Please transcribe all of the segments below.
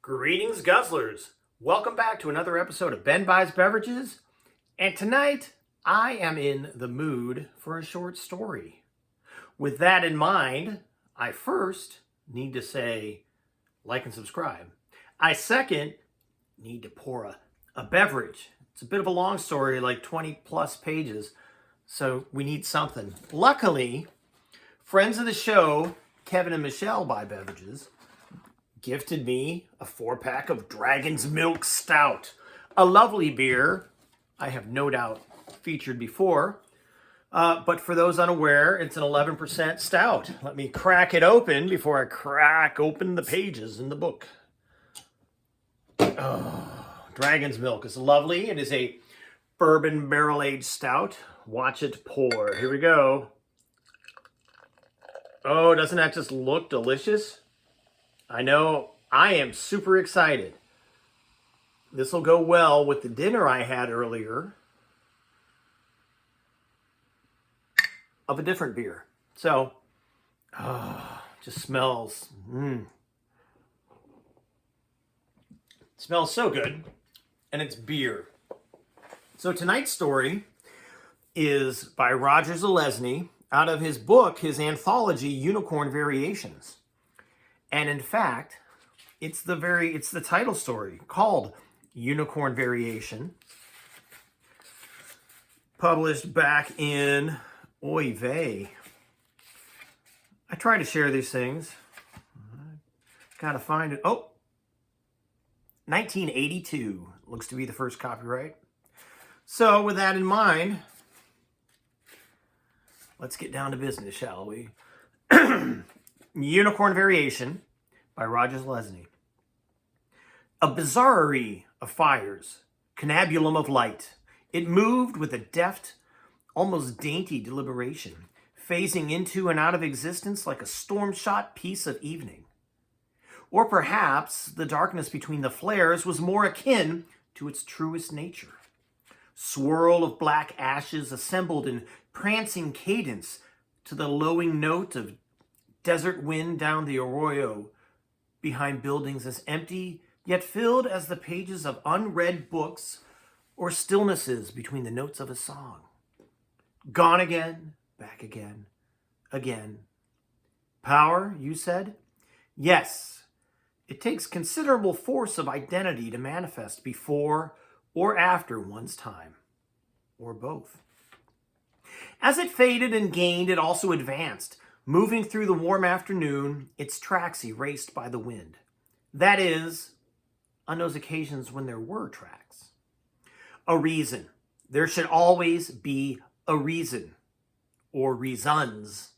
Greetings, Guzzlers. Welcome back to another episode of Ben Buys Beverages. And tonight, I am in the mood for a short story. With that in mind, I first need to say like and subscribe. I second need to pour a beverage. It's a bit of a long story, like 20 plus pages, so we need something. Luckily, friends of the show, Kevin and Michelle Buy Beverages, gifted me a 4-pack of Dragon's Milk Stout, a lovely beer I have no doubt featured before. But for those unaware, it's an 11% stout. Let me crack it open before I crack open the pages in the book. Oh, Dragon's Milk is lovely. It is a bourbon barrel-aged stout. Watch it pour. Here we go. Oh, doesn't that just look delicious? I know. I am super excited. This will go well with the dinner I had earlier of a different beer. So, just smells. It smells so good. And it's beer. So tonight's story is by Roger Zelazny out of his book, his anthology, Unicorn Variations. And in fact, it's the title story called Unicorn Variation, published back in Oy vey. I try to share these things. Gotta find it. Oh, 1982 looks to be the first copyright. So with that in mind, let's get down to business, shall we? Unicorn Variation by Roger Zelazny. A bizarrerie of fires, cannabulum of light. It moved with a deft, almost dainty deliberation, phasing into and out of existence like a storm-shot piece of evening. Or perhaps the darkness between the flares was more akin to its truest nature. Swirl of black ashes assembled in prancing cadence to the lowing note of desert wind down the arroyo behind buildings as empty yet filled as the pages of unread books or stillnesses between the notes of a song. Gone again, back again, again. Power, you said? Yes, it takes considerable force of identity to manifest before or after one's time, or both. As it faded and gained, it also advanced, moving through the warm afternoon, its tracks erased by the wind. That is, on those occasions when there were tracks. A reason. There should always be a reason, or reasons.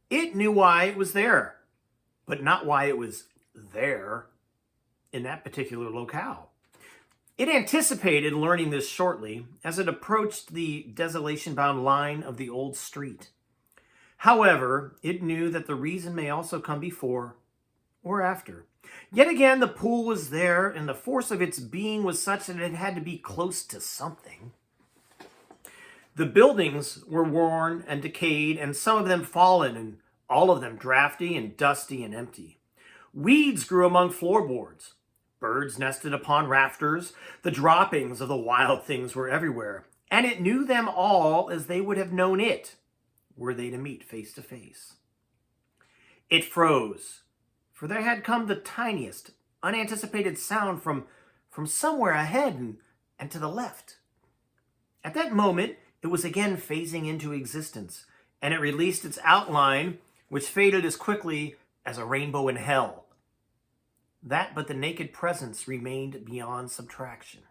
It knew why it was there, but not why it was there in that particular locale. It anticipated learning this shortly as it approached the desolation-bound line of the old street. However, it knew that the reason may also come before or after. Yet again, the pool was there, and the force of its being was such that it had to be close to something. The buildings were worn and decayed, and some of them fallen, and all of them drafty and dusty and empty. Weeds grew among floorboards. Birds nested upon rafters. The droppings of the wild things were everywhere, and it knew them all as they would have known it, were they to meet face to face. It froze, for there had come the tiniest, unanticipated sound from somewhere ahead and to the left. At that moment, it was again phasing into existence, and it released its outline, which faded as quickly as a rainbow in hell. That but the naked presence remained beyond subtraction.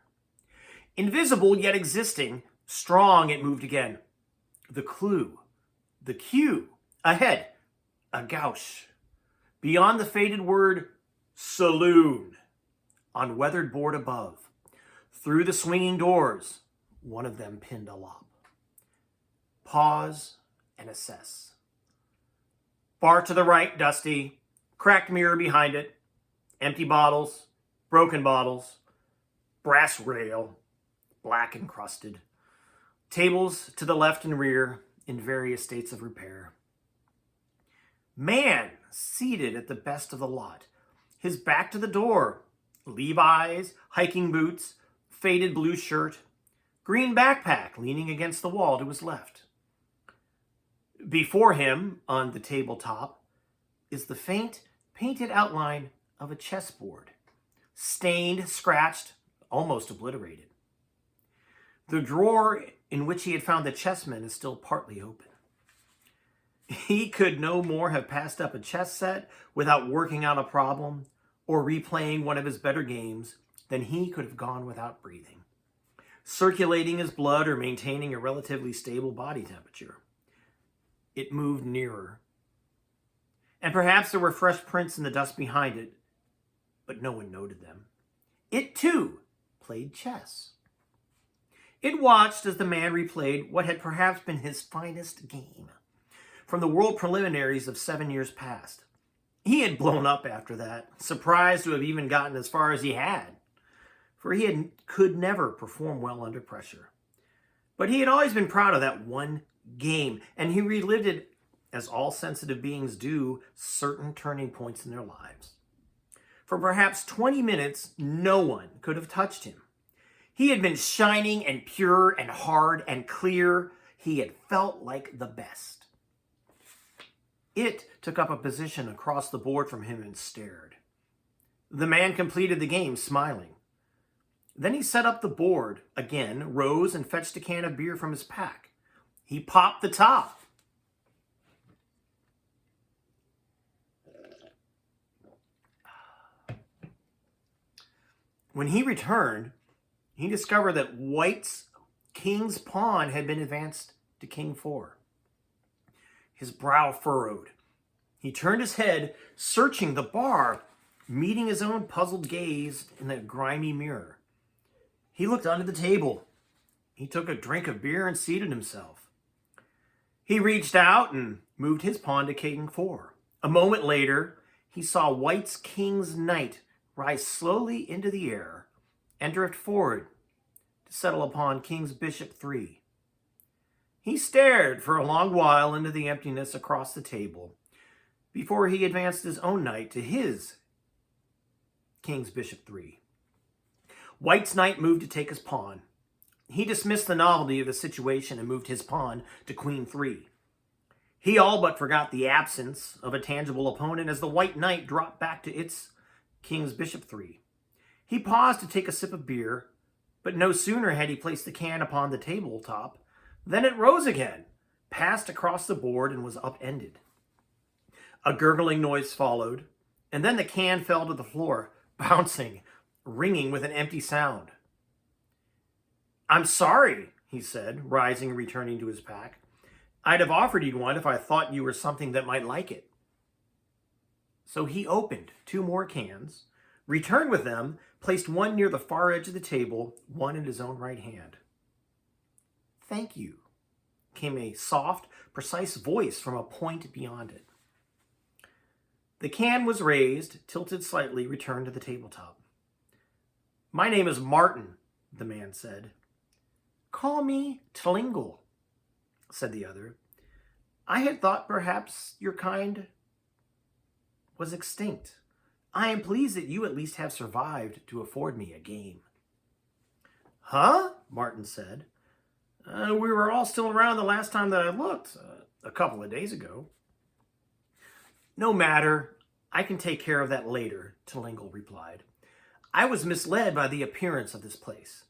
Invisible yet existing, strong it moved again. The clue, the cue, ahead, a gouge. Beyond the faded word, saloon, on weathered board above. Through the swinging doors, one of them pinned a lock. Pause and assess. Bar to the right, dusty. Cracked mirror behind it. Empty bottles, broken bottles. Brass rail, black encrusted. Tables to the left and rear in various states of repair. Man seated at the best of the lot, his back to the door, Levi's, hiking boots, faded blue shirt, green backpack leaning against the wall to his left. Before him, on the tabletop, is the faint, painted outline of a chessboard, stained, scratched, almost obliterated. The drawer in which he had found the chessmen is still partly open. He could no more have passed up a chess set without working out a problem or replaying one of his better games than he could have gone without breathing, circulating his blood or maintaining a relatively stable body temperature. It moved nearer. And perhaps there were fresh prints in the dust behind it, but no one noted them. It, too, played chess. It watched as the man replayed what had perhaps been his finest game from the world preliminaries of 7 years past. He had blown up after that, surprised to have even gotten as far as he had, for could never perform well under pressure. But he had always been proud of that one game, and he relived it, as all sensitive beings do, certain turning points in their lives. For perhaps 20 minutes, no one could have touched him. He had been shining and pure and hard and clear. He had felt like the best. It took up a position across the board from him and stared. The man completed the game, smiling. Then he set up the board again, rose, and fetched a can of beer from his pack. He popped the top. When he returned, he discovered that White's king's pawn had been advanced to king 4. His brow furrowed. He turned his head, searching the bar, meeting his own puzzled gaze in the grimy mirror. He looked under the table. He took a drink of beer and seated himself. He reached out and moved his pawn to king 4. A moment later, he saw White's king's knight rise slowly into the air and drift forward to settle upon king's bishop 3. He stared for a long while into the emptiness across the table before he advanced his own knight to his king's bishop 3. White's knight moved to take his pawn. He dismissed the novelty of the situation and moved his pawn to queen 3. He all but forgot the absence of a tangible opponent as the white knight dropped back to its king's bishop 3. He paused to take a sip of beer, but no sooner had he placed the can upon the tabletop than it rose again, passed across the board, and was upended. A gurgling noise followed, and then the can fell to the floor, bouncing, ringing with an empty sound. "I'm sorry," he said, rising and returning to his pack. "I'd have offered you one if I thought you were something that might like it." So he opened 2 more cans, returned with them, placed one near the far edge of the table, one in his own right hand. "Thank you," came a soft, precise voice from a point beyond it. The can was raised, tilted slightly, returned to the tabletop. "My name is Martin," the man said. "Call me Tlingle," said the other. "I had thought perhaps your kind was extinct. I am pleased that you at least have survived to afford me a game." "Huh?" Martin said. We were all still around the last time that I looked, a couple of days ago." "No matter. I can take care of that later," Tlingle replied. "I was misled by the appearance of this place."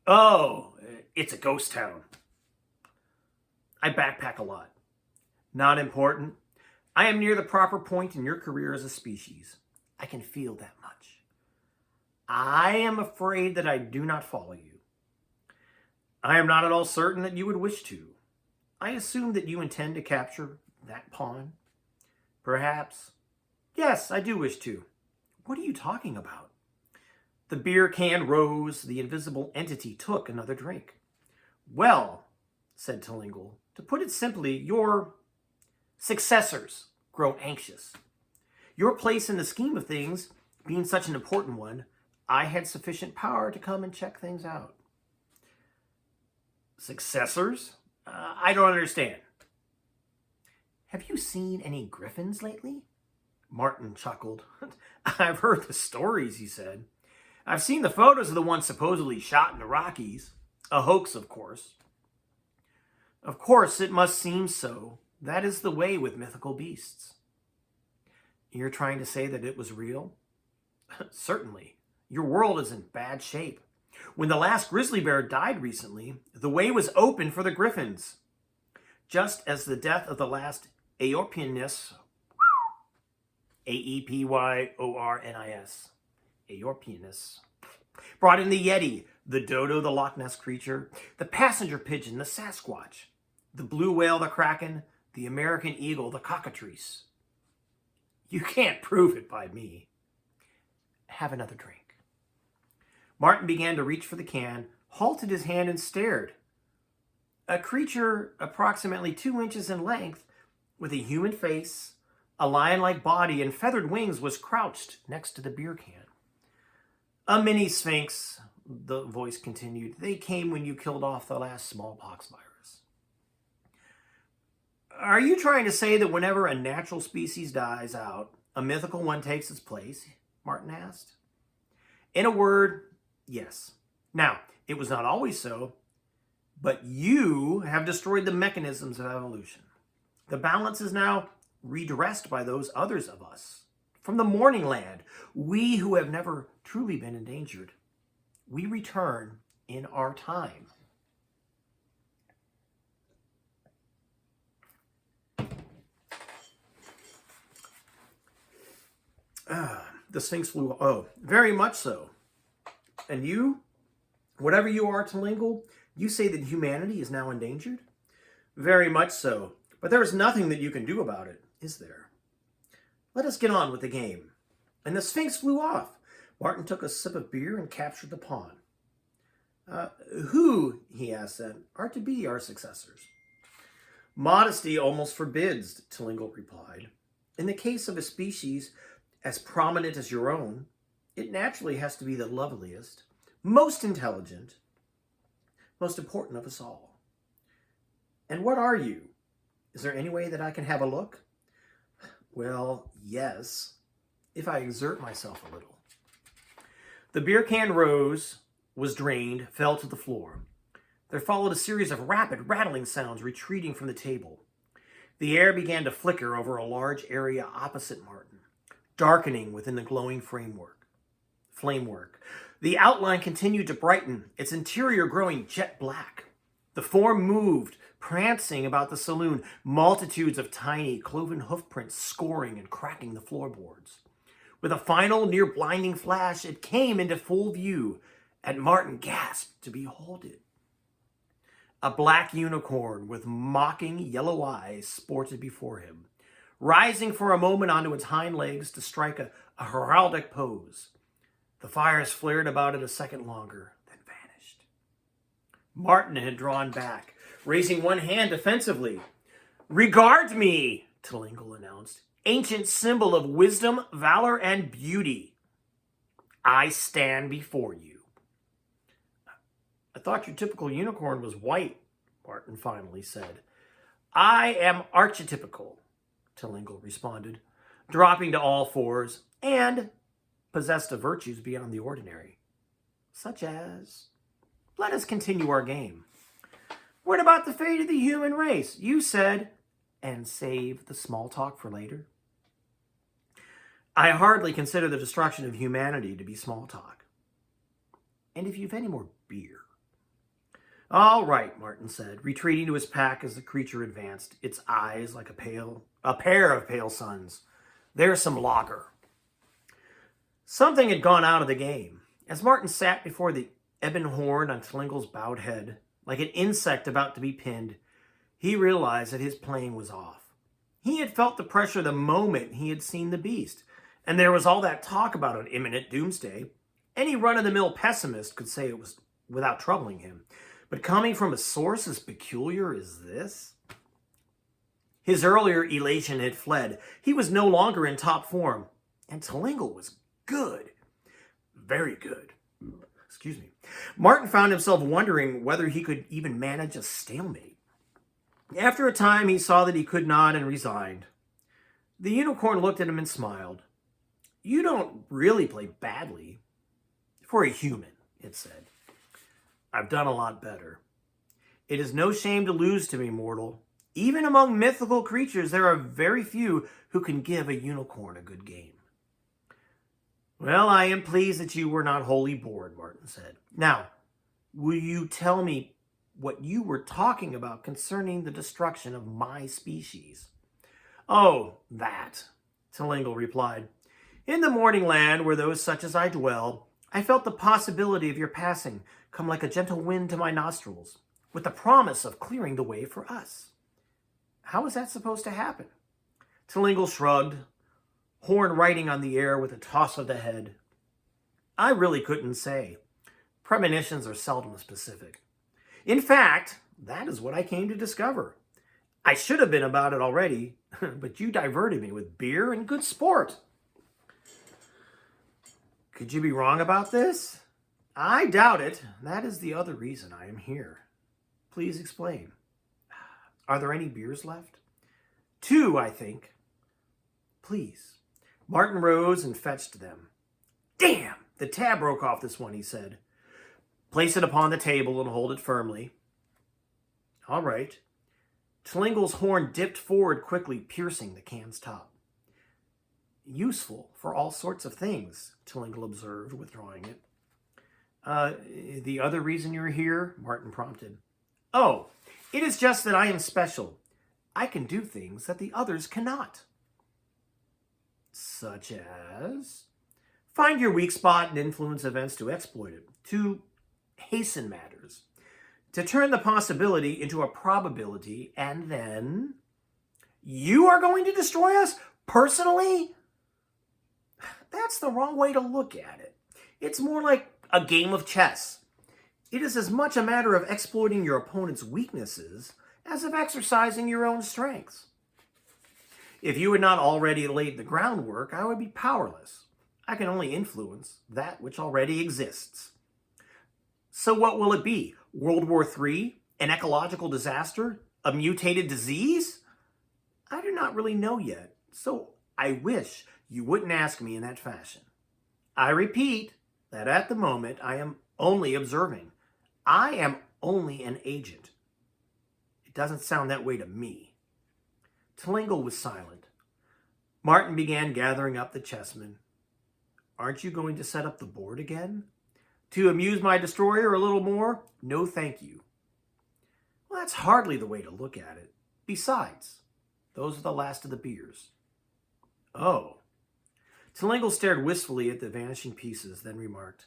"Oh, it's a ghost town." "I backpack a lot." "Not important. I am near the proper point in your career as a species. I can feel that much. I am afraid that I do not follow you." "I am not at all certain that you would wish to. I assume that you intend to capture that pawn." "Perhaps. Yes, I do wish to." "What are you talking about?" The beer can rose. The invisible entity took another drink. "Well," said Tlingle, "to put it simply, your successors grow anxious. Your place in the scheme of things being such an important one, I had sufficient power to come and check things out." "Successors? I don't understand." "Have you seen any griffins lately?" Martin chuckled. I've heard the stories, he said. I've seen the photos of the one supposedly shot in the Rockies. A hoax, of course. Of course, it must seem so. That is the way with mythical beasts. You're trying to say that it was real? Certainly. Your world is in bad shape. When the last grizzly bear died recently, the way was open for the griffins. Just as the death of the last Aeorpianus, Aepyornis, Aeorpianus, brought in the Yeti, the dodo, the Loch Ness creature, the passenger pigeon, the Sasquatch, the blue whale, the kraken, the American eagle, the cockatrice. You can't prove it by me. Have another drink. Martin began to reach for the can, halted his hand, and stared. A creature approximately 2 inches in length, with a human face, a lion-like body, and feathered wings was crouched next to the beer can. A mini sphinx, the voice continued. They came when you killed off the last smallpox virus. Are you trying to say that whenever a natural species dies out, a mythical one takes its place? Martin asked. In a word, yes. Now, it was not always so, but you have destroyed the mechanisms of evolution. The balance is now redressed by those others of us. From the morning land, we who have never truly been endangered, we return in our time. The Sphinx flew. Oh, very much so. And you, whatever you are, Telingle, you say that humanity is now endangered? Very much so. But there is nothing that you can do about it, is there? Let us get on with the game. And the Sphinx flew off. Martin took a sip of beer and captured the pawn. Who, he asked then, are to be our successors? Modesty almost forbids, Telingle replied. In the case of a species as prominent as your own, it naturally has to be the loveliest, most intelligent, most important of us all. And what are you? Is there any way that I can have a look? Well, yes, if I exert myself a little. The beer can rose, was drained, fell to the floor. There followed a series of rapid, rattling sounds retreating from the table. The air began to flicker over a large area opposite Martin, darkening within the glowing flamework. The outline continued to brighten, its interior growing jet black. The form moved, prancing about the saloon, multitudes of tiny, cloven hoofprints scoring and cracking the floorboards. With a final, near-blinding flash, it came into full view, and Martin gasped to behold it. A black unicorn with mocking yellow eyes sported before him, rising for a moment onto its hind legs to strike a heraldic pose. The fires flared about it a second longer, then vanished. Martin had drawn back, raising one hand defensively. Regard me, Telingle announced, ancient symbol of wisdom, valor, and beauty. I stand before you. I thought your typical unicorn was white, Martin finally said. I am archetypical, Telingle responded, dropping to all fours, and possessed of virtues beyond the ordinary, such as, let us continue our game. What about the fate of the human race? You said, and save the small talk for later. I hardly consider the destruction of humanity to be small talk. And if you've any more beer. All right, Martin said, retreating to his pack as the creature advanced, its eyes like a pair of pale suns. There's some lager. Something had gone out of the game. As Martin sat before the ebon horn on Telingle's bowed head, like an insect about to be pinned, he realized that his playing was off. He had felt the pressure the moment he had seen the beast, and there was all that talk about an imminent doomsday. Any run-of-the-mill pessimist could say it was without troubling him. But coming from a source as peculiar as this? His earlier elation had fled. He was no longer in top form. And Telingle was good. Very good. Excuse me. Martin found himself wondering whether he could even manage a stalemate. After a time, he saw that he could not and resigned. The unicorn looked at him and smiled. You don't really play badly. For a human, it said. I've done a lot better. It is no shame to lose to me, mortal. Even among mythical creatures, there are very few who can give a unicorn a good game. Well, I am pleased that you were not wholly bored, Martin said. Now, will you tell me what you were talking about concerning the destruction of my species? Oh, that, Telingle replied. In the morning land where those such as I dwell, I felt the possibility of your passing come like a gentle wind to my nostrils, with the promise of clearing the way for us. How is that supposed to happen? Telingle shrugged, horn riding on the air with a toss of the head. I really couldn't say. Premonitions are seldom specific. In fact, that is what I came to discover. I should have been about it already, but you diverted me with beer and good sport. Could you be wrong about this? I doubt it. That is the other reason I am here. Please explain. Are there any beers left? 2, I think. Please. Martin rose and fetched them. Damn! The tab broke off this one, he said. Place it upon the table and hold it firmly. All right. Telingle's horn dipped forward quickly, piercing the can's top. Useful for all sorts of things, Telingle observed, withdrawing it. The other reason you're here? Martin prompted. Oh, it is just that I am special. I can do things that the others cannot. Such as? Find your weak spot and influence events to exploit it, to hasten matters, to turn the possibility into a probability, and then... You are going to destroy us? Personally? That's the wrong way to look at it. It's more like a game of chess. It is as much a matter of exploiting your opponent's weaknesses as of exercising your own strengths. If you had not already laid the groundwork, I would be powerless. I can only influence that which already exists. So what will it be? World War III? An ecological disaster? A mutated disease? I do not really know yet, so I wish you wouldn't ask me in that fashion. I repeat that at the moment I am only observing. I am only an agent. It doesn't sound that way to me. Telingle was silent. Martin began gathering up the chessmen. Aren't you going to set up the board again? To amuse my destroyer a little more? No, thank you. Well, that's hardly the way to look at it. Besides, those are the last of the beers. Oh. Telingle stared wistfully at the vanishing pieces, then remarked,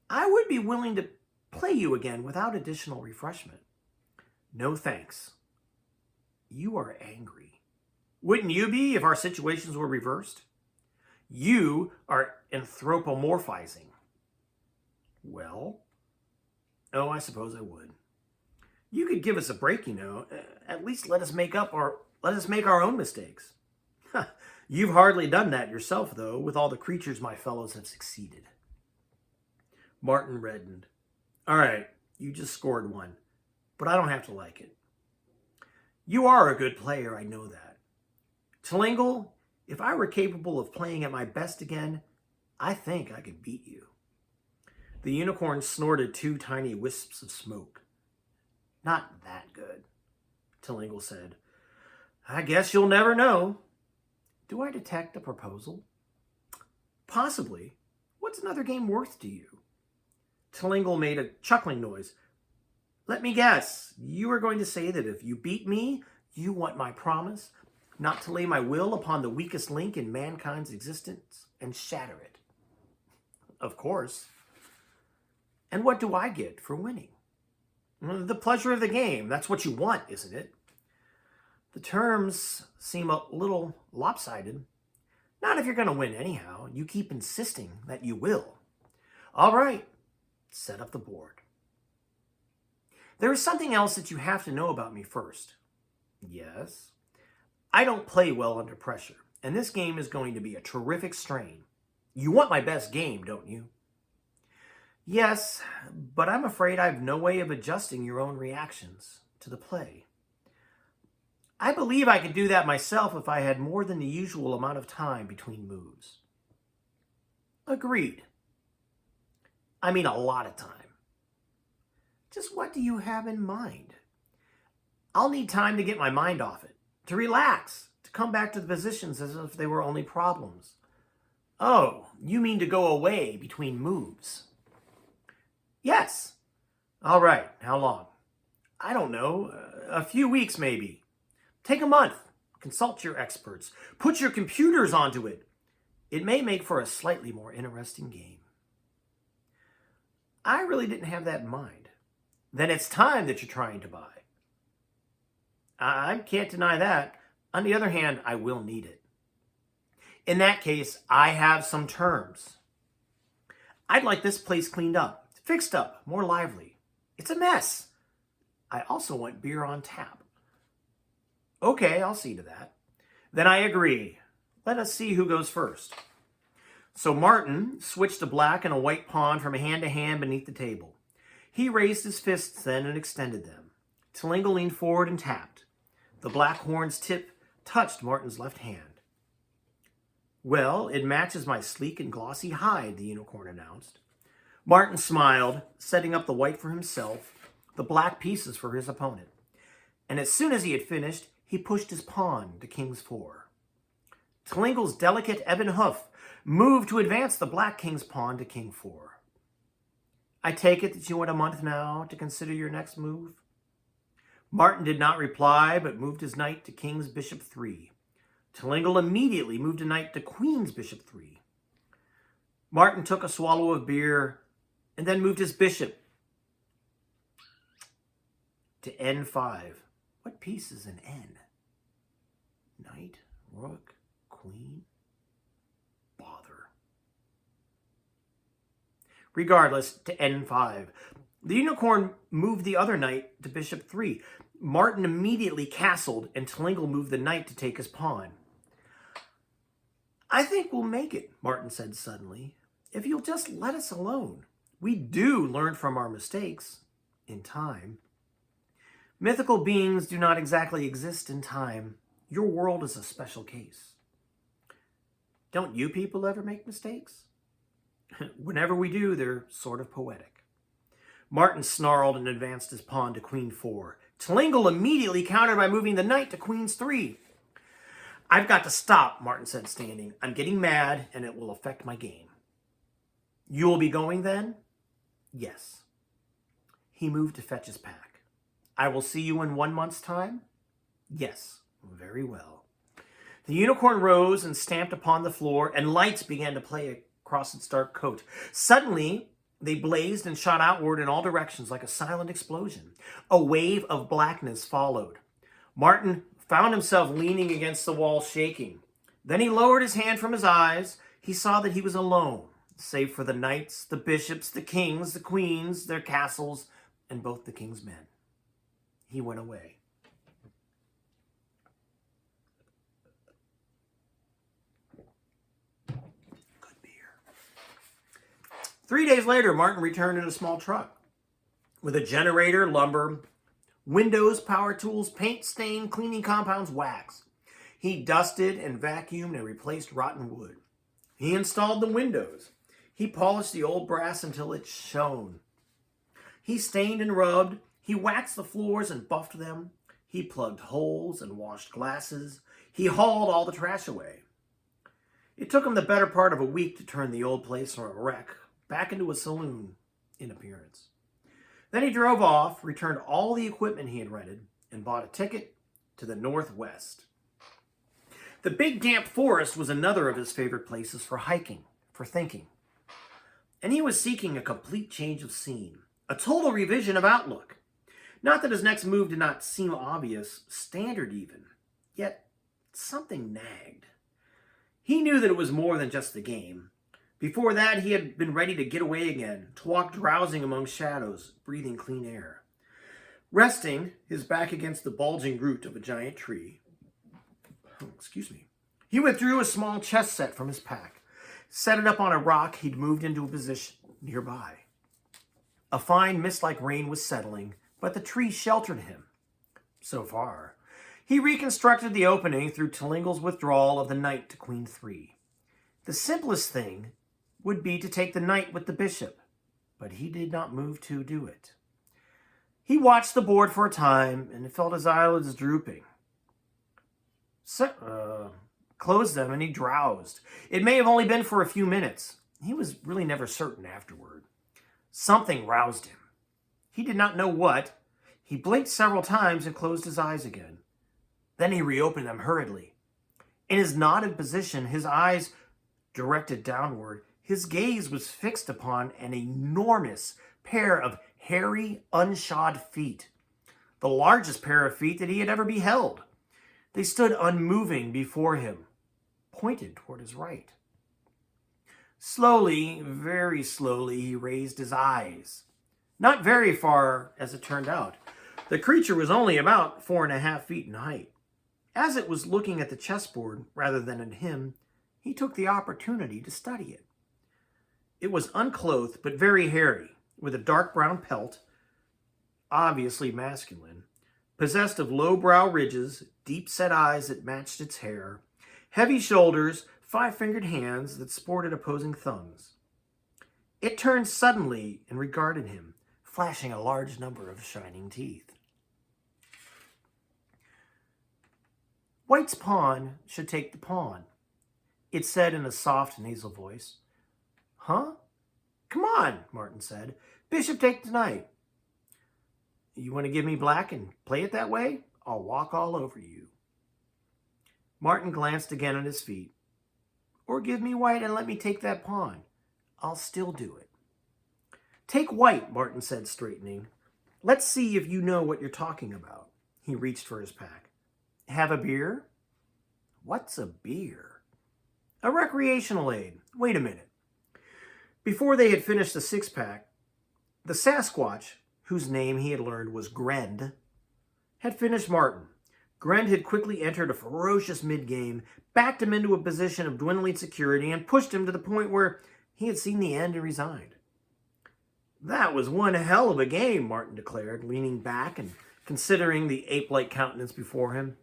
I would be willing to play you again without additional refreshment. No thanks. You are angry. Wouldn't you be if our situations were reversed? You are anthropomorphizing. Well, oh, I suppose I would. You could give us a break, you know. At least let us make our own mistakes. You've hardly done that yourself, though, with all the creatures my fellows have succeeded. Martin reddened. All right, you just scored one, but I don't have to like it. You are a good player, I know that. Telingle, if I were capable of playing at my best again, I think I could beat you. The unicorn snorted 2 tiny wisps of smoke. Not that good, Telingle said. I guess you'll never know. Do I detect a proposal? Possibly. What's another game worth to you? Telingle made a chuckling noise. Let me guess. You are going to say that if you beat me, you want my promise not to lay my will upon the weakest link in mankind's existence and shatter it. Of course. And what do I get for winning? The pleasure of the game. That's what you want, isn't it? The terms seem a little lopsided. Not if you're going to win anyhow. You keep insisting that you will. All right. Set up the board. There is something else that you have to know about me first. Yes. I don't play well under pressure, and this game is going to be a terrific strain. You want my best game, don't you? Yes, but I'm afraid I've no way of adjusting your own reactions to the play. I believe I could do that myself if I had more than the usual amount of time between moves. Agreed. I mean a lot of time. Just what do you have in mind? I'll need time to get my mind off it, to relax, to come back to the positions as if they were only problems. Oh, you mean to go away between moves? Yes. All right, how long? I don't know, a few weeks maybe. Take a month. Consult your experts. Put your computers onto it. It may make for a slightly more interesting game. I really didn't have that in mind. Then it's time that you're trying to buy. I can't deny that. On the other hand, I will need it. In that case, I have some terms. I'd like this place cleaned up, fixed up, more lively. It's a mess. I also want beer on tap. Okay, I'll see to that. Then I agree. Let us see who goes first. So Martin switched a black and a white pawn from hand to hand beneath the table. He raised his fists then and extended them. Tlingle leaned forward and tapped. The black horn's tip touched Martin's left hand. Well, it matches my sleek and glossy hide, the unicorn announced. Martin smiled, setting up the white for himself, the black pieces for his opponent. And as soon as he had finished, he pushed his pawn to king's 4. Tlingle's delicate ebon hoof moved to advance the black king's pawn to king 4. I take it that you want a month now to consider your next move? Martin did not reply, but moved his knight to king's bishop 3. Tlingle immediately moved a knight to queen's bishop 3. Martin took a swallow of beer and then moved his bishop to n5. What piece is an n? Knight, rook, queen? Bother. Regardless, to n5. The unicorn moved the other knight to bishop 3. Martin immediately castled, and Tlingle moved the knight to take his pawn. I think we'll make it, Martin said suddenly, if you'll just let us alone. We do learn from our mistakes, in time. Mythical beings do not exactly exist in time. Your world is a special case. Don't you people ever make mistakes? Whenever we do, they're sort of poetic. Martin snarled and advanced his pawn to queen 4. Tlingle immediately countered by moving the knight to queen's 3. I've got to stop, Martin said, standing. I'm getting mad, and it will affect my game. You will be going then? Yes. He moved to fetch his pack. I will see you in 1 month's time? Yes. Very well. The unicorn rose and stamped upon the floor, and lights began to play across its dark coat. Suddenly, they blazed and shot outward in all directions like a silent explosion. A wave of blackness followed. Martin found himself leaning against the wall, shaking. Then he lowered his hand from his eyes. He saw that he was alone, save for the knights, the bishops, the kings, the queens, their castles, and both the king's men. He went away. Good beer. 3 days later, Martin returned in a small truck with a generator, lumber, windows, power tools, paint, stain, cleaning compounds, wax. He dusted and vacuumed and replaced rotten wood. He installed the windows. He polished the old brass until it shone. He stained and rubbed. He waxed the floors and buffed them. He plugged holes and washed glasses. He hauled all the trash away. It took him the better part of a week to turn the old place from a wreck back into a saloon in appearance. Then he drove off, returned all the equipment he had rented, and bought a ticket to the Northwest. The big damp forest was another of his favorite places for hiking, for thinking. And he was seeking a complete change of scene, a total revision of outlook. Not that his next move did not seem obvious, standard even, yet something nagged. He knew that it was more than just the game. Before that, he had been ready to get away again, to walk drowsing among shadows, breathing clean air. Resting, his back against the bulging root of a giant tree, he withdrew a small chess set from his pack, set it up on a rock he'd moved into a position nearby. A fine mist-like rain was settling, but the tree sheltered him. So far. He reconstructed the opening through Tlingle's withdrawal of the knight to Queen 3. The simplest thing would be to take the knight with the bishop, but he did not move to do it. He watched the board for a time and felt his eyelids drooping. Closed them and he drowsed. It may have only been for a few minutes. He was really never certain afterward. Something roused him. He did not know what. He blinked several times and closed his eyes again. Then he reopened them hurriedly. In his nodded position, his eyes directed downward, his gaze was fixed upon an enormous pair of hairy, unshod feet, the largest pair of feet that he had ever beheld. They stood unmoving before him, pointed toward his right. Slowly, very slowly, he raised his eyes. Not very far, as it turned out. The creature was only about 4.5 feet in height. As it was looking at the chessboard rather than at him, he took the opportunity to study it. It was unclothed, but very hairy, with a dark brown pelt, obviously masculine, possessed of low-brow ridges, deep-set eyes that matched its hair, heavy shoulders, 5-fingered hands that sported opposing thumbs. It turned suddenly and regarded him, flashing a large number of shining teeth. White's pawn should take the pawn, it said in a soft, nasal voice. Huh? Come on, Martin said. Bishop take the knight. You want to give me black and play it that way? I'll walk all over you. Martin glanced again at his feet. Or give me white and let me take that pawn. I'll still do it. Take white, Martin said, straightening. Let's see if you know what you're talking about. He reached for his pack. Have a beer? What's a beer? A recreational aid. Wait a minute. Before they had finished the 6-pack, the Sasquatch, whose name he had learned was Grend, had finished Martin. Grend had quickly entered a ferocious mid-game, backed him into a position of dwindling security, and pushed him to the point where he had seen the end and resigned. That was one hell of a game, Martin declared, leaning back and considering the ape-like countenance before him.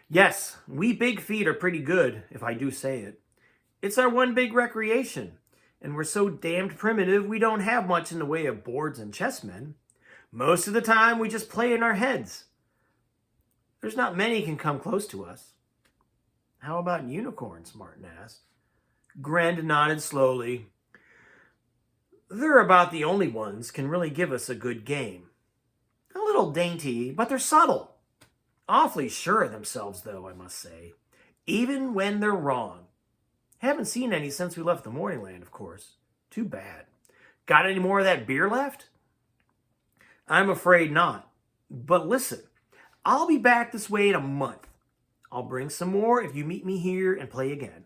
Yes, we big feet are pretty good, if I do say it. It's our one big recreation, and we're so damned primitive we don't have much in the way of boards and chessmen. Most of the time we just play in our heads. There's not many can come close to us. How about unicorns? Martin asked. Grend nodded slowly. They're about the only ones can really give us a good game. A little dainty, but they're subtle. Awfully sure of themselves, though, I must say. Even when they're wrong. Haven't seen any since we left the Morning Land, of course. Too bad. Got any more of that beer left? I'm afraid not. But listen, I'll be back this way in a month. I'll bring some more if you meet me here and play again.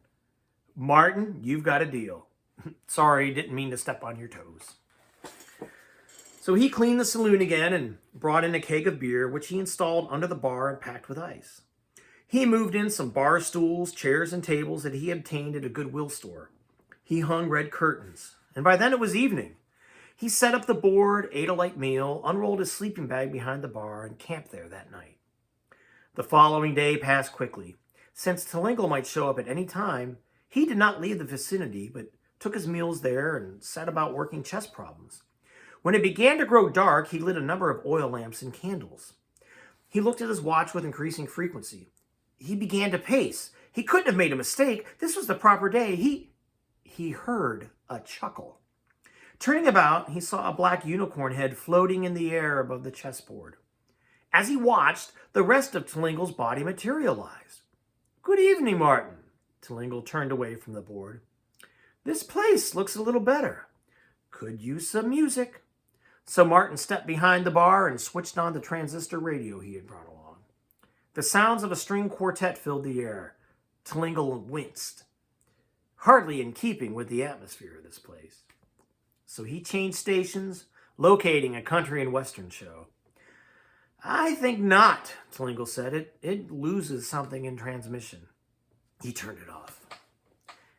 Martin, you've got a deal. Sorry, didn't mean to step on your toes. So he cleaned the saloon again and brought in a keg of beer, which he installed under the bar and packed with ice. He moved in some bar stools, chairs, and tables that he obtained at a Goodwill store. He hung red curtains, and by then it was evening. He set up the board, ate a light meal, unrolled his sleeping bag behind the bar, and camped there that night. The following day passed quickly. Since Tlingle might show up at any time, he did not leave the vicinity, but took his meals there and set about working chess problems. When it began to grow dark, he lit a number of oil lamps and candles. He looked at his watch with increasing frequency. He began to pace. He couldn't have made a mistake. This was the proper day. He heard a chuckle. Turning about, he saw a black unicorn head floating in the air above the chessboard. As he watched, the rest of Tlingle's body materialized. Good evening, Martin. Tlingle turned away from the board. This place looks a little better. Could use some music. So Martin stepped behind the bar and switched on the transistor radio he had brought along. The sounds of a string quartet filled the air. Tlingle winced, hardly in keeping with the atmosphere of this place. So he changed stations, locating a country and western show. I think not, Tlingle said. It loses something in transmission. He turned it off.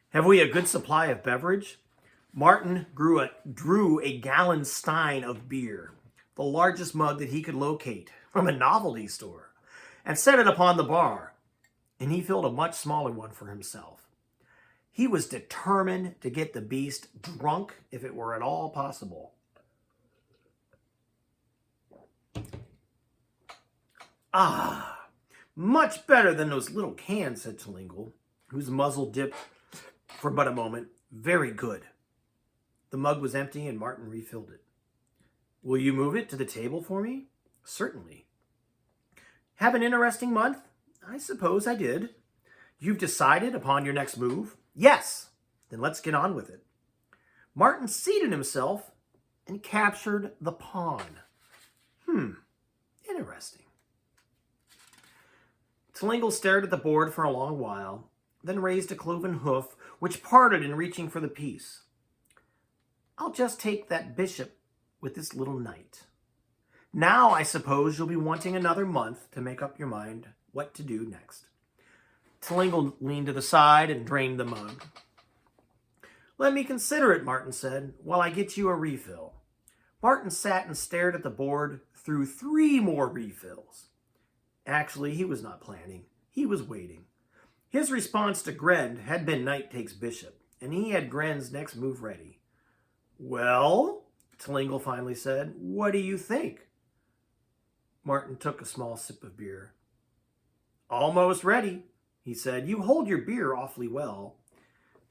Have we a good supply of beverage? Martin drew a gallon stein of beer, the largest mug that he could locate, from a novelty store. and set it upon the bar, and he filled a much smaller one for himself. He was determined to get the beast drunk if it were at all possible. Ah, much better than those little cans, said Tlingle, whose muzzle dipped for but a moment. Very good. The mug was empty and Martin refilled it. Will you move it to the table for me? Certainly. Have an interesting month? I suppose I did. You've decided upon your next move? Yes. Then let's get on with it. Martin seated himself and captured the pawn. Interesting. Tlingle stared at the board for a long while, then raised a cloven hoof, which parted in reaching for the piece. I'll just take that bishop with this little knight. Now I suppose you'll be wanting another month to make up your mind what to do next. Tlingle leaned to the side and drained the mug. Let me consider it, Martin said, while I get you a refill. Martin sat and stared at the board through 3 more refills. Actually, he was not planning. He was waiting. His response to Gren had been knight takes bishop, and he had Gren's next move ready. Well, Tlingle finally said, what do you think? Martin took a small sip of beer. Almost ready, he said. You hold your beer awfully well.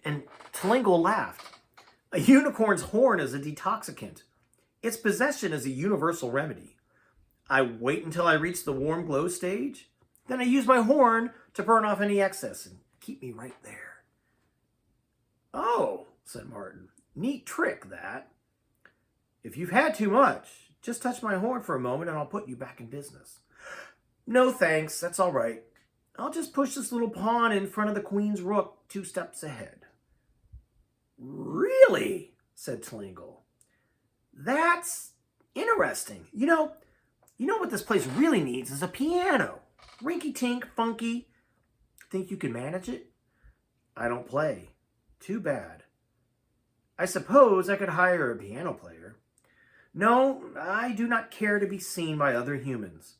And Tlingle laughed. A unicorn's horn is a detoxicant. Its possession is a universal remedy. I wait until I reach the warm glow stage. Then I use my horn to burn off any excess and keep me right there. Oh, said Martin. Neat trick, that. If you've had too much, just touch my horn for a moment and I'll put you back in business. No thanks, that's all right. I'll just push this little pawn in front of the queen's rook 2 steps ahead. Really? Said Tlingle. That's interesting. You know what this place really needs is a piano. Rinky-tink, funky. Think you can manage it? I don't play. Too bad. I suppose I could hire a piano player. No, I do not care to be seen by other humans.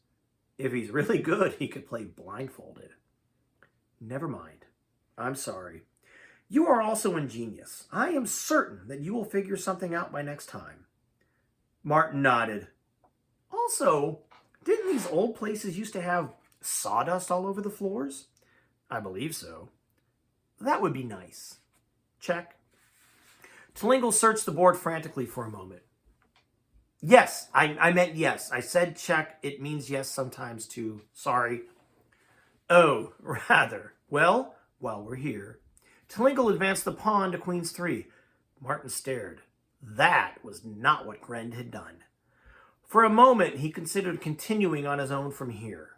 If he's really good, he could play blindfolded. Never mind. I'm sorry. You are also ingenious. I am certain that you will figure something out by next time. Martin nodded. Also, didn't these old places used to have sawdust all over the floors? I believe so. That would be nice. Check. Tlingle searched the board frantically for a moment. Yes, I meant yes. I said check. It means yes sometimes too. Sorry. Oh, rather. Well, while we're here. Tlingle advanced the pawn to queen's 3. Martin stared. That was not what Gren had done. For a moment, he considered continuing on his own from here.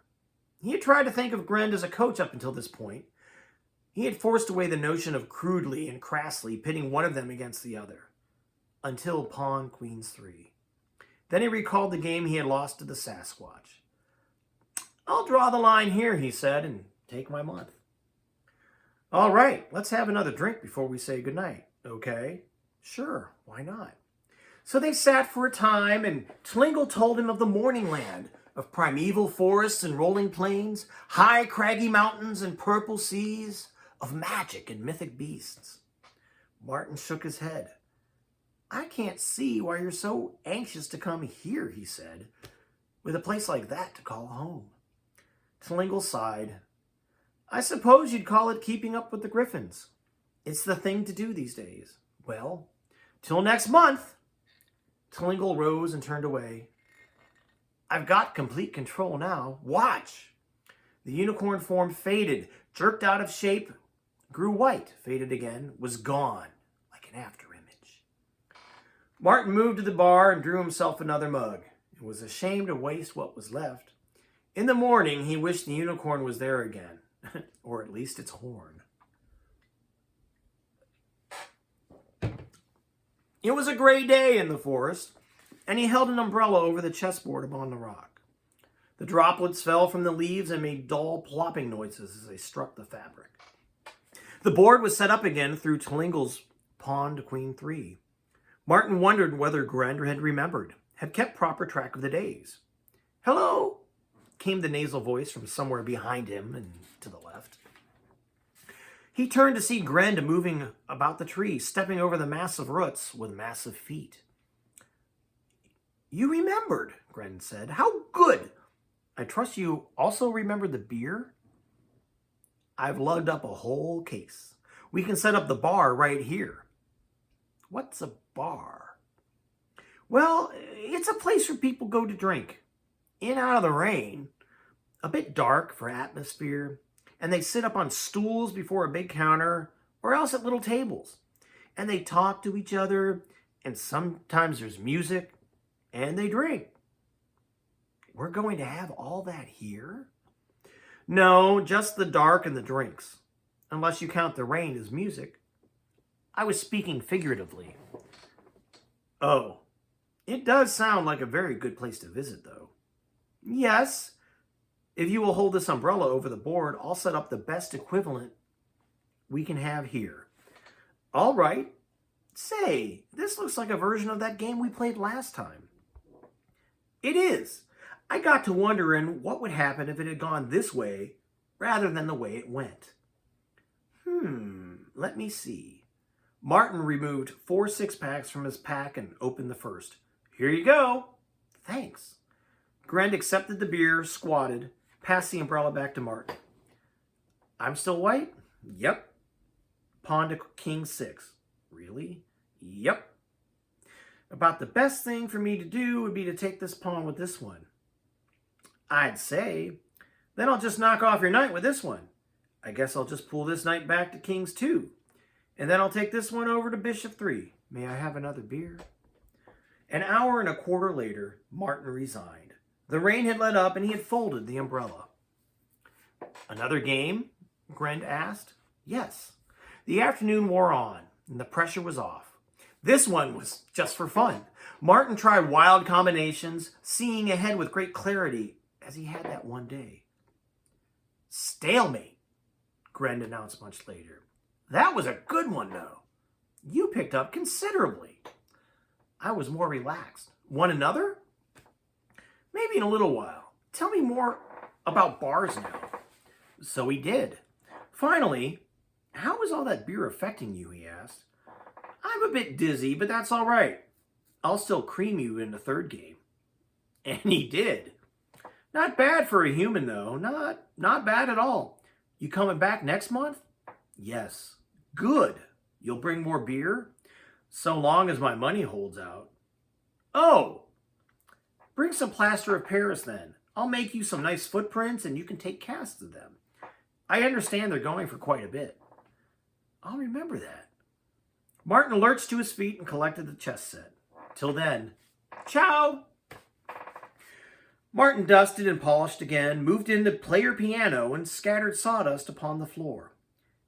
He had tried to think of Gren as a coach up until this point. He had forced away the notion of crudely and crassly pitting one of them against the other. Until pawn queen's 3. Then he recalled the game he had lost to the Sasquatch. I'll draw the line here, he said, and take my month. All right, let's have another drink before we say goodnight, okay? Sure, why not? So they sat for a time, and Tlingle told him of the morning land, of primeval forests and rolling plains, high craggy mountains and purple seas, of magic and mythic beasts. Martin shook his head. I can't see why you're so anxious to come here, he said, with a place like that to call home. Tlingle sighed. I suppose you'd call it keeping up with the Griffins. It's the thing to do these days. Well, till next month. Tlingle rose and turned away. I've got complete control now. Watch. The unicorn form faded, jerked out of shape, grew white, faded again, was gone, like an afterimage. Martin moved to the bar and drew himself another mug. He was ashamed to waste what was left. In the morning, he wished the unicorn was there again, or at least its horn. It was a gray day in the forest, and he held an umbrella over the chessboard upon the rock. The droplets fell from the leaves and made dull plopping noises as they struck the fabric. The board was set up again through Tlingle's pawn to queen 3. Martin wondered whether Gren had remembered, had kept proper track of the days. Hello, came the nasal voice from somewhere behind him and to the left. He turned to see Grend moving about the tree, stepping over the massive roots with massive feet. You remembered, Grend said. How good! I trust you also remembered the beer? I've lugged up a whole case. We can set up the bar right here. What's a bar? Well, it's a place where people go to drink. In out of the rain. A bit dark for atmosphere. And they sit up on stools before a big counter or else at little tables. And they talk to each other. And sometimes there's music. And they drink. We're going to have all that here? No, just the dark and the drinks. Unless you count the rain as music. I was speaking figuratively. Oh, it does sound like a very good place to visit, though. Yes. If you will hold this umbrella over the board, I'll set up the best equivalent we can have here. All right. Say, this looks like a version of that game we played last time. It is. I got to wondering what would happen if it had gone this way rather than the way it went. Let me see. Martin removed 4 six-packs from his pack and opened the first. Here you go. Thanks. Grend accepted the beer, squatted, passed the umbrella back to Martin. I'm still white? Yep. Pawn to king 6. Really? Yep. About the best thing for me to do would be to take this pawn with this one. I'd say. Then I'll just knock off your knight with this one. I guess I'll just pull this knight back to king's 2. And then I'll take this one over to bishop 3. May I have another beer? An hour and a quarter later, Martin resigned. The rain had let up and he had folded the umbrella. Another game? Grend asked. Yes. The afternoon wore on and the pressure was off. This one was just for fun. Martin tried wild combinations, seeing ahead with great clarity as he had that one day. Stalemate, Grend announced much later. That was a good one, though. You picked up considerably. I was more relaxed. Want another? Maybe in a little while. Tell me more about bars now. So he did. Finally, how is all that beer affecting you, he asked. I'm a bit dizzy, but that's all right. I'll still cream you in the third game. And he did. Not bad for a human, though. Not bad at all. You coming back next month? Yes. Good. You'll bring more beer? So long as my money holds out. Oh! Bring some plaster of Paris, then. I'll make you some nice footprints, and you can take casts of them. I understand they're going for quite a bit. I'll remember that. Martin lurched to his feet and collected the chess set. Till then, ciao! Martin dusted and polished again, moved in to player piano, and scattered sawdust upon the floor.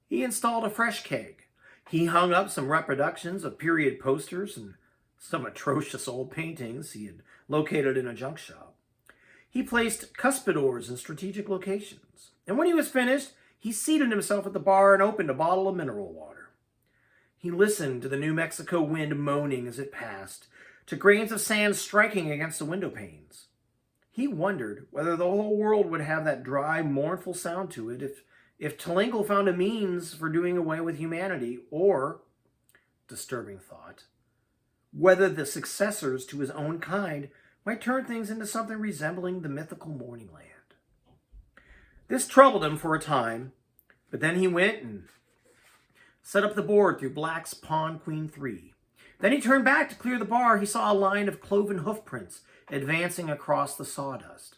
He installed a fresh keg. He hung up some reproductions of period posters and some atrocious old paintings he had located in a junk shop. He placed cuspidors in strategic locations. And when he was finished, he seated himself at the bar and opened a bottle of mineral water. He listened to the New Mexico wind moaning as it passed, to grains of sand striking against the window panes. He wondered whether the whole world would have that dry, mournful sound to it if Telingle found a means for doing away with humanity, or, disturbing thought, whether the successors to his own kind might turn things into something resembling the mythical Morning Land. This troubled him for a time, but then he went and set up the board through black's pawn queen 3. Then he turned back to clear the bar. He saw a line of cloven hoofprints advancing across the sawdust.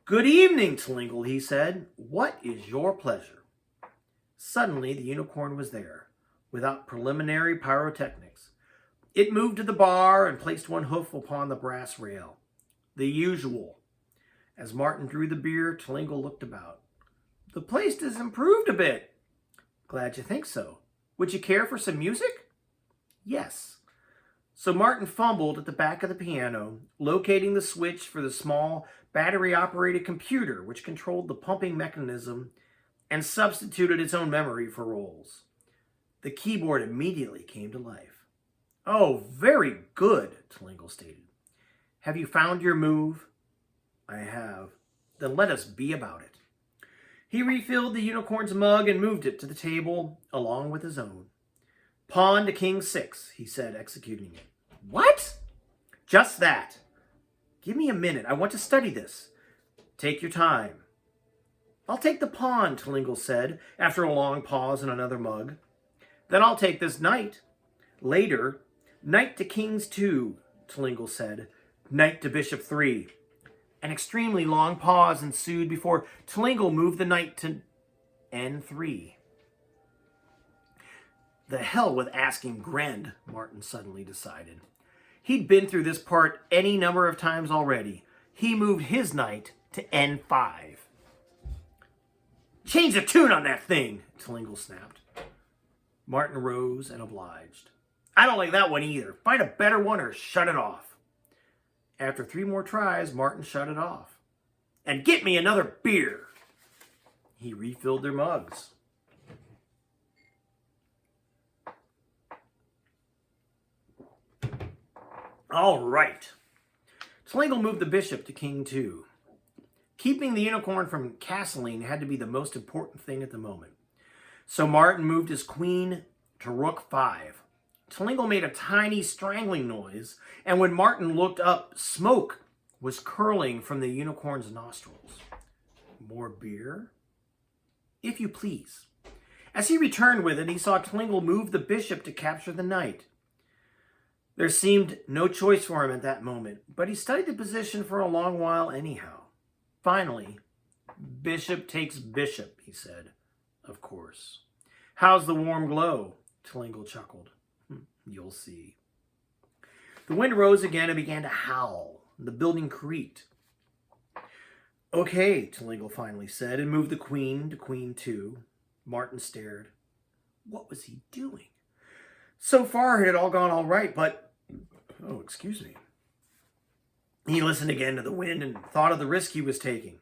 Good evening, Telingle, he said. What is your pleasure? Suddenly, the unicorn was there, without preliminary pyrotechnics. It moved to the bar and placed one hoof upon the brass rail. The usual. As Martin drew the beer, Telingle looked about. The place has improved a bit. Glad you think so. Would you care for some music? Yes. So Martin fumbled at the back of the piano, locating the switch for the small battery-operated computer which controlled the pumping mechanism and substituted its own memory for rolls. The keyboard immediately came to life. Oh, very good, Telingle stated. Have you found your move? I have. Then let us be about it. He refilled the unicorn's mug and moved it to the table along with his own. Pawn to king 6, he said, executing it. What? Just that. Give me a minute. I want to study this. Take your time. I'll take the pawn, Tlingle said, after a long pause in another mug. Then I'll take this knight. Later, knight to kings 2, Tlingle said. Knight to bishop 3. An extremely long pause ensued before Tlingle moved the knight to n3. The hell with asking Grend, Martin suddenly decided. He'd been through this part any number of times already. He moved his knight to n5. Change the tune on that thing, Tlingle snapped. Martin rose and obliged. I don't like that one either. Find a better one or shut it off. After 3 more tries, Martin shut it off. And get me another beer. He refilled their mugs. All right. Tlingle moved the bishop to king 2. Keeping the unicorn from castling had to be the most important thing at the moment. So Martin moved his queen to rook 5. Tlingle made a tiny strangling noise, and when Martin looked up, smoke was curling from the unicorn's nostrils. More beer? If you please. As he returned with it, he saw Tlingle move the bishop to capture the knight. There seemed no choice for him at that moment, but he studied the position for a long while anyhow. Finally, bishop takes bishop, he said. Of course. How's the warm glow? Tlingle chuckled. You'll see. The wind rose again and began to howl. The building creaked. Okay, Tlingle finally said, and moved the queen to queen 2. Martin stared. What was he doing? So far, it had all gone all right, but... Oh, excuse me. He listened again to the wind and thought of the risk he was taking.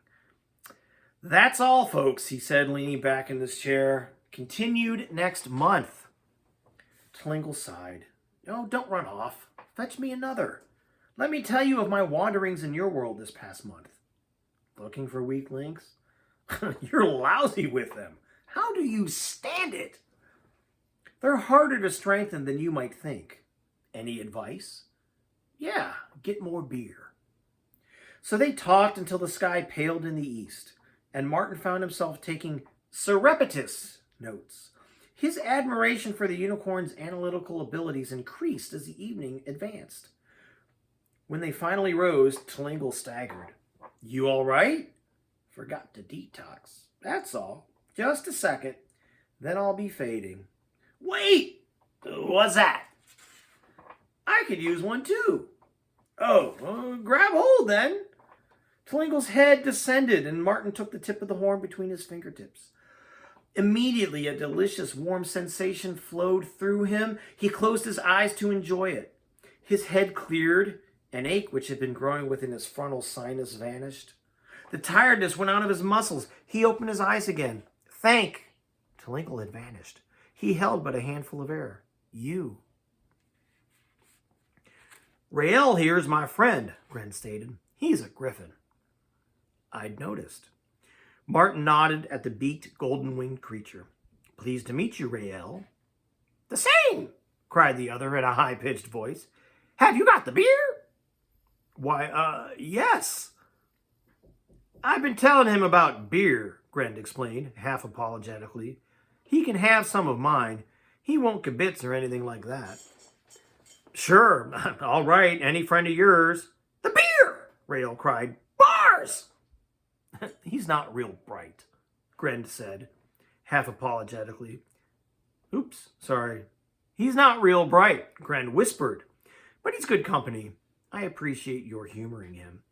That's all, folks, he said, leaning back in his chair. Continued next month. Tlingle sighed. Oh, don't run off. Fetch me another. Let me tell you of my wanderings in your world this past month. Looking for weak links? You're lousy with them. How do you stand it? They're harder to strengthen than you might think. Any advice? Yeah, get more beer. So they talked until the sky paled in the east, and Martin found himself taking surreptitious notes. His admiration for the unicorn's analytical abilities increased as the evening advanced. When they finally rose, Tlingle staggered. You all right? Forgot to detox. That's all. Just a second. Then I'll be fading. Wait! What's that? I could use one too. Oh, grab hold then. Tlingle's head descended and Martin took the tip of the horn between his fingertips. Immediately, a delicious warm sensation flowed through him. He closed his eyes to enjoy it. His head cleared. An ache which had been growing within his frontal sinus vanished. The tiredness went out of his muscles. He opened his eyes again. Thank. Tlingle had vanished. He held but a handful of air. You. Rael here is my friend, Gren stated. He's a griffin. I'd noticed. Martin nodded at the beaked, golden-winged creature. Pleased to meet you, Rael. The same, cried the other in a high-pitched voice. Have you got the beer? Why, yes. I've been telling him about beer, Gren explained, half apologetically. He can have some of mine. He won't kibitz or anything like that. Sure, all right, any friend of yours. The beer, Rael cried. Bars! He's not real bright, Gren said, half apologetically. Oops, sorry. He's not real bright, Gren whispered. But he's good company. I appreciate your humoring him.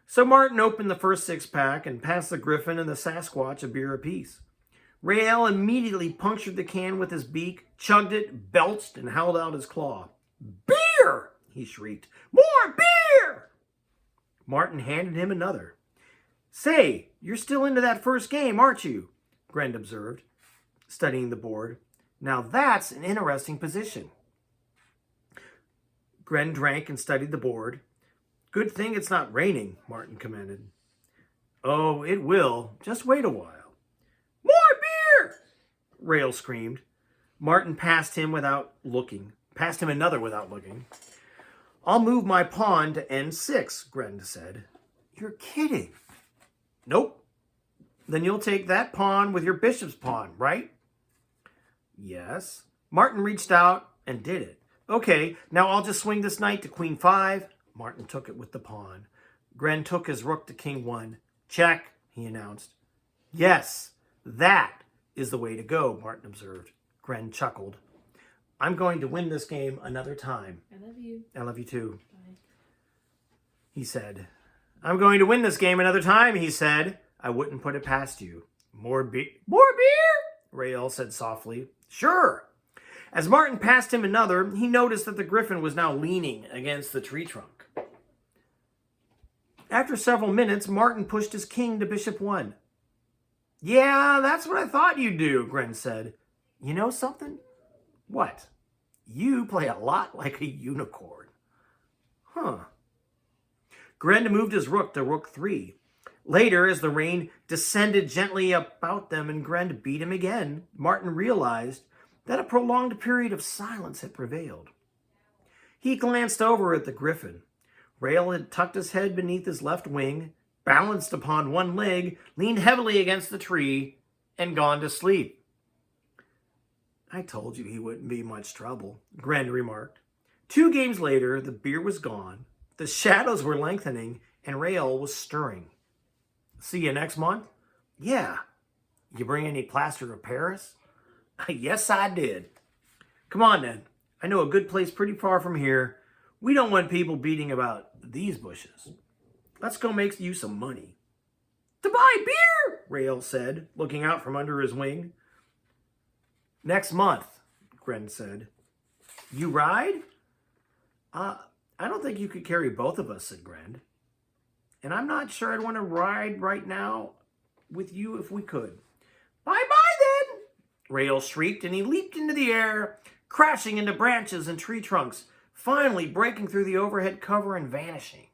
So Martin opened the first 6-pack and passed the Griffin and the Sasquatch a beer apiece. Rael immediately punctured the can with his beak, chugged it, belched, and held out his claw. Beer! He shrieked. More beer! Martin handed him another. Say, you're still into that first game, aren't you? Gren observed, studying the board. Now that's an interesting position. Gren drank and studied the board. Good thing it's not raining, Martin commented. Oh, it will. Just wait a while. More beer! Rail screamed. Martin passed him another without looking. I'll move my pawn to N6, Gren said. You're kidding. Nope. Then you'll take that pawn with your bishop's pawn, right? Yes. Martin reached out and did it. Okay, now I'll just swing this knight to queen 5. Martin took it with the pawn. Gren took his rook to king 1. Check, he announced. Yes, that is the way to go, Martin observed. Gren chuckled. I'm going to win this game another time. I love you. I love you too, Bye. He said. I'm going to win this game another time, he said. I wouldn't put it past you. More beer? Rael said softly. Sure. As Martin passed him another, he noticed that the griffin was now leaning against the tree trunk. After several minutes, Martin pushed his king to bishop 1. Yeah, that's what I thought you'd do, Gren said. You know something? What? You play a lot like a unicorn. Huh. Gren moved his rook to rook 3. Later, as the rain descended gently about them and Gren beat him again, Martin realized that a prolonged period of silence had prevailed. He glanced over at the griffin. Rael had tucked his head beneath his left wing, balanced upon one leg, leaned heavily against the tree, and gone to sleep. I told you he wouldn't be much trouble, Gren remarked. 2 games later, the beer was gone, the shadows were lengthening, and Rael was stirring. See you next month? Yeah. You bring any plaster of Paris? Yes, I did. Come on, then. I know a good place pretty far from here. We don't want people beating about these bushes. Let's go make you some money. To buy beer, Rael said, looking out from under his wing. Next month, Gren said. You ride? I don't think you could carry both of us, said Gren. And I'm not sure I'd want to ride right now with you if we could. Bye-bye, then, Rael shrieked, and he leaped into the air, crashing into branches and tree trunks, finally breaking through the overhead cover and vanishing.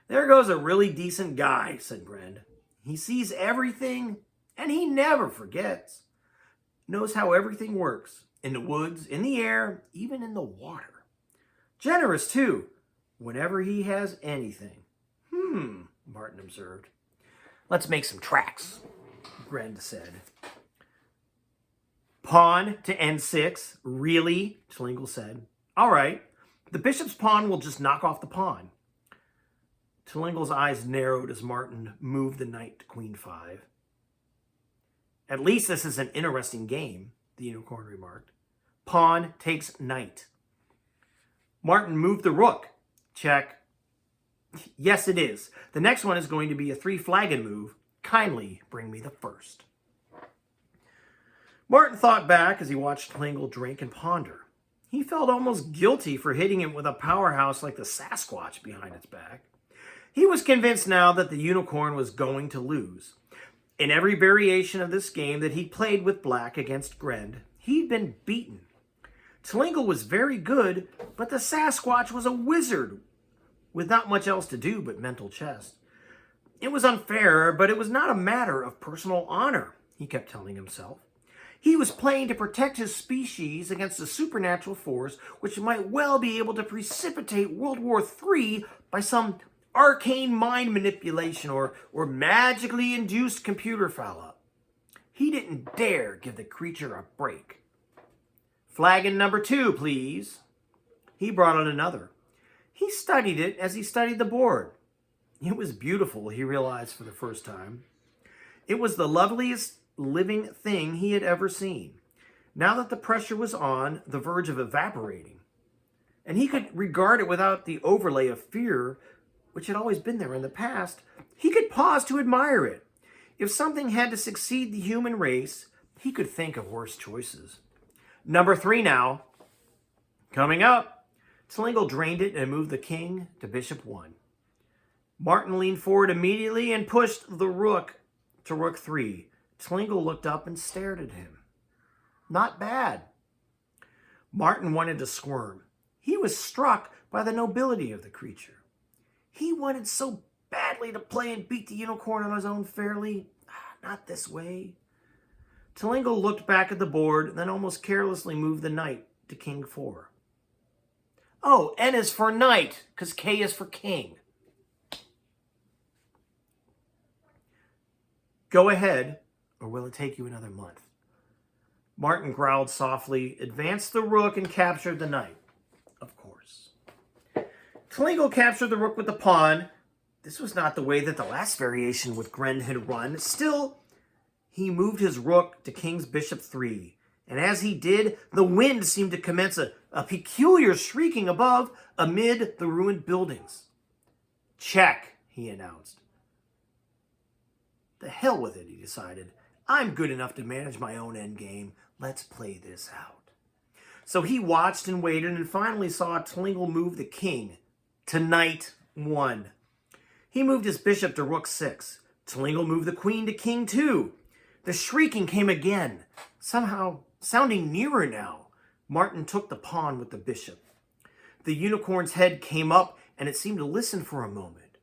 There goes a really decent guy, said Gren. He sees everything, and he never forgets. Knows how everything works, in the woods, in the air, even in the water. Generous, too, whenever he has anything. Martin observed. Let's make some tracks, Gren said. Pawn to N6? Really? Schlingle said. All right. The bishop's pawn will just knock off the pawn. Schlingle's eyes narrowed as Martin moved the knight to queen 5. At least this is an interesting game, the unicorn remarked. Pawn takes knight. Martin moved the rook. Check. Yes, it is. The next one is going to be a 3-flagon move. Kindly bring me the first. Martin thought back as he watched Schlingle drink and ponder. He felt almost guilty for hitting him with a powerhouse like the Sasquatch behind its back. He was convinced now that the unicorn was going to lose. In every variation of this game that he'd played with black against Gren, he'd been beaten. Schlingle was very good, but the Sasquatch was a wizard with not much else to do but mental chess. It was unfair, but it was not a matter of personal honor, he kept telling himself. He was playing to protect his species against a supernatural force which might well be able to precipitate World War III by some arcane mind manipulation or magically induced computer foul-up. He didn't dare give the creature a break. Flagon number 2, please. He brought on another. He studied it as he studied the board. It was beautiful, he realized for the first time. It was the loveliest living thing he had ever seen. Now that the pressure was on the verge of evaporating, and he could regard it without the overlay of fear which had always been there in the past, he could pause to admire it. If something had to succeed the human race, he could think of worse choices. Number 3 now. Coming up. Schlingle drained it and moved the king to bishop 1. Martin leaned forward immediately and pushed the rook to rook 3. Schlingle looked up and stared at him. Not bad. Martin wanted to squirm. He was struck by the nobility of the creature. He wanted so badly quietly to play and beat the unicorn on his own fairly? Not this way. Telingo looked back at the board, then almost carelessly moved the knight to king 4. Oh, N is for knight, because K is for king. Go ahead, or will it take you another month? Martin growled softly, advanced the rook, and captured the knight. Of course. Telingo captured the rook with the pawn. This was not the way that the last variation with Grend had run. Still, he moved his rook to king's bishop 3. And as he did, the wind seemed to commence a peculiar shrieking above amid the ruined buildings. Check, he announced. The hell with it, he decided. I'm good enough to manage my own endgame. Let's play this out. So he watched and waited and finally saw Telingo move the king to knight 1. He moved his bishop to rook 6. Telingo moved the queen to king 2. The shrieking came again, somehow sounding nearer now. Martin took the pawn with the bishop. The unicorn's head came up and it seemed to listen for a moment.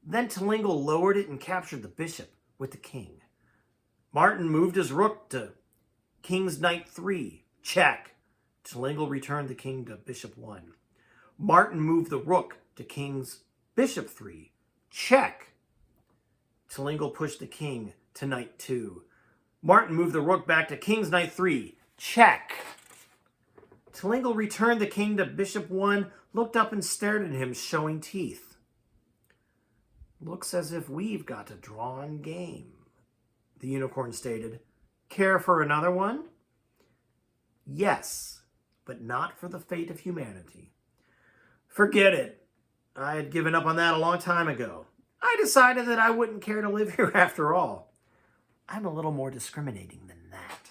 Then Telingo lowered it and captured the bishop with the king. Martin moved his rook to king's knight 3. Check. Telingo returned the king to bishop 1. Martin moved the rook to king's bishop 3. Check. Telingo pushed the king to knight 2. Martin moved the rook back to king's knight 3. Check. Telingo returned the king to bishop 1, looked up and stared at him, showing teeth. Looks as if we've got a drawn game, the unicorn stated. Care for another one? Yes, but not for the fate of humanity. Forget it. I had given up on that a long time ago. I decided that I wouldn't care to live here after all. I'm a little more discriminating than that.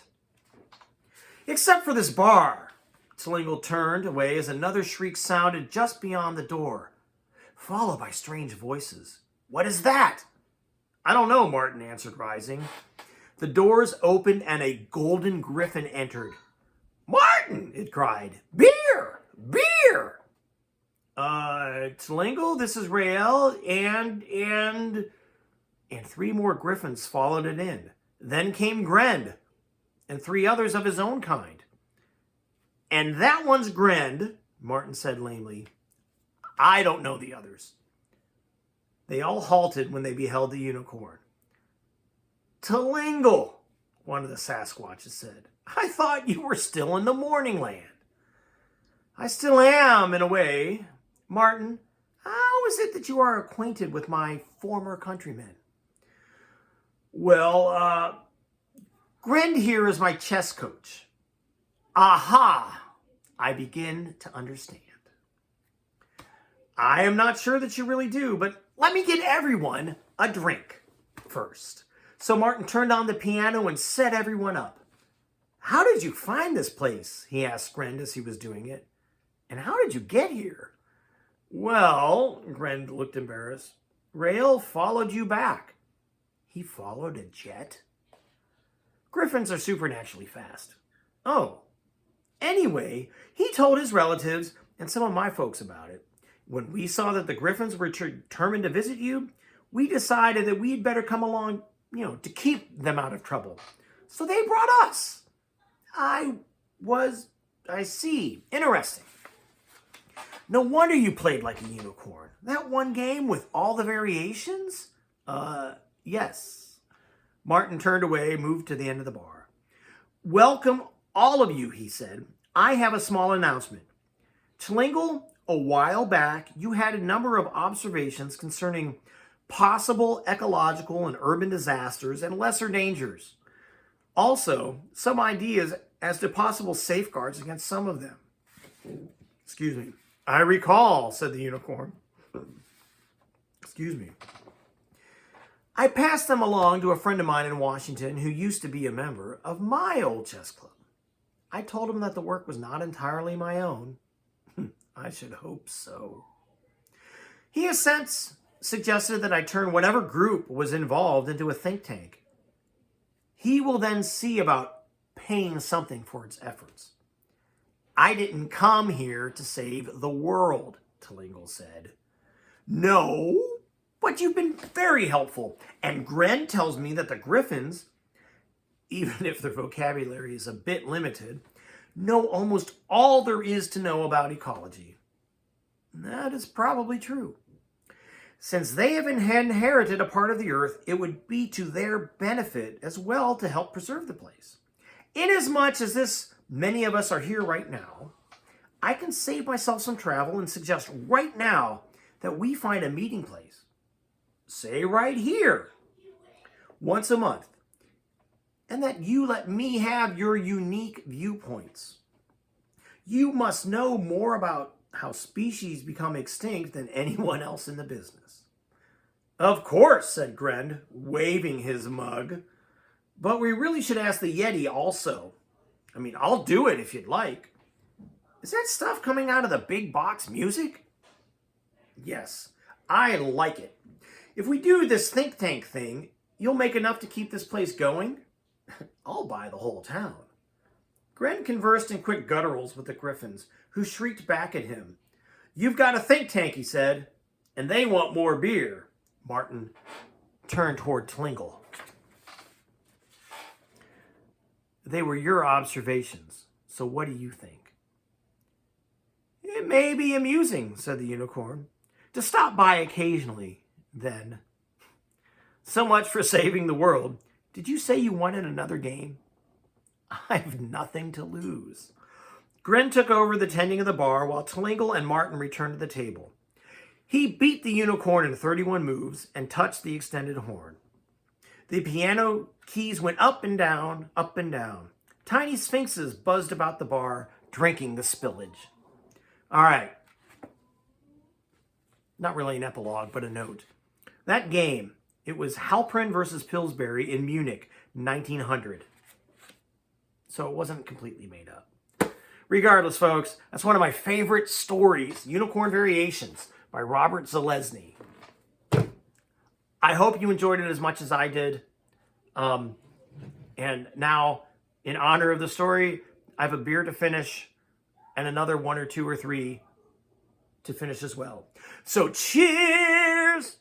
Except for this bar. Telingo turned away as another shriek sounded just beyond the door, followed by strange voices. What is that? I don't know, Martin answered, rising. The doors opened and a golden griffin entered. Martin, it cried. Beer! Beer! Telingo, this is Rael, and 3 more griffins followed it in. Then came Grend, and 3 others of his own kind. And that one's Grend, Martin said lamely. I don't know the others. They all halted when they beheld the unicorn. Telingo, one of the Sasquatches said. I thought you were still in the morning land. I still am, in a way. Martin, how is it that you are acquainted with my former countrymen? Well, Grend here is my chess coach. Aha! I begin to understand. I am not sure that you really do, but let me get everyone a drink first. So Martin turned on the piano and set everyone up. How did you find this place? He asked Grend as he was doing it. And how did you get here? Well, Grend looked embarrassed. Rael followed you back. He followed a jet? Griffins are supernaturally fast. Oh. Anyway, he told his relatives and some of my folks about it. When we saw that the Griffins were determined to visit you, we decided that we'd better come along, to keep them out of trouble. So they brought us. I see. Interesting. No wonder you played like a unicorn. That one game with all the variations? Yes. Martin turned away, moved to the end of the bar. Welcome, all of you, he said. I have a small announcement. Telingo, a while back, you had a number of observations concerning possible ecological and urban disasters and lesser dangers. Also, some ideas as to possible safeguards against some of them. Excuse me. I recall, said the unicorn. Excuse me. I passed them along to a friend of mine in Washington who used to be a member of my old chess club. I told him that the work was not entirely my own. I should hope so. He has since suggested that I turn whatever group was involved into a think tank. He will then see about paying something for its efforts. I didn't come here to save the world, Telingo said. No, But you've been very helpful. And Gren tells me that the griffins, even if their vocabulary is a bit limited, know almost all there is to know about ecology. That is probably true. Since they have inherited a part of the earth, it would be to their benefit as well to help preserve the place. Inasmuch as many of us are here right now, I can save myself some travel and suggest right now that we find a meeting place. Say right here, once a month, and that you let me have your unique viewpoints. You must know more about how species become extinct than anyone else in the business. Of course, said Gren, waving his mug. But we really should ask the Yeti also. I mean, I'll do it if you'd like. Is that stuff coming out of the big box music? Yes, I like it. If we do this think tank thing, you'll make enough to keep this place going? I'll buy the whole town. Gren conversed in quick gutturals with the griffins, who shrieked back at him. You've got a think tank, he said, and they want more beer. Martin turned toward Tlingle. They were your observations, so what do you think? It may be amusing, said the unicorn, to stop by occasionally, then. So much for saving the world. Did you say you wanted another game? I've nothing to lose. Gren took over the tending of the bar while Tlingle and Martin returned to the table. He beat the unicorn in 31 moves and touched the extended horn. The piano keys went up and down, up and down. Tiny sphinxes buzzed about the bar, drinking the spillage. All right. Not really an epilogue, but a note. That game, it was Halprin versus Pillsbury in Munich, 1900. So it wasn't completely made up. Regardless, folks, that's one of my favorite stories, Unicorn Variations by Robert Zelazny. I hope you enjoyed it as much as I did. And now, in honor of the story, I have a beer to finish and another 1 or 2 or 3 to finish as well. So cheers!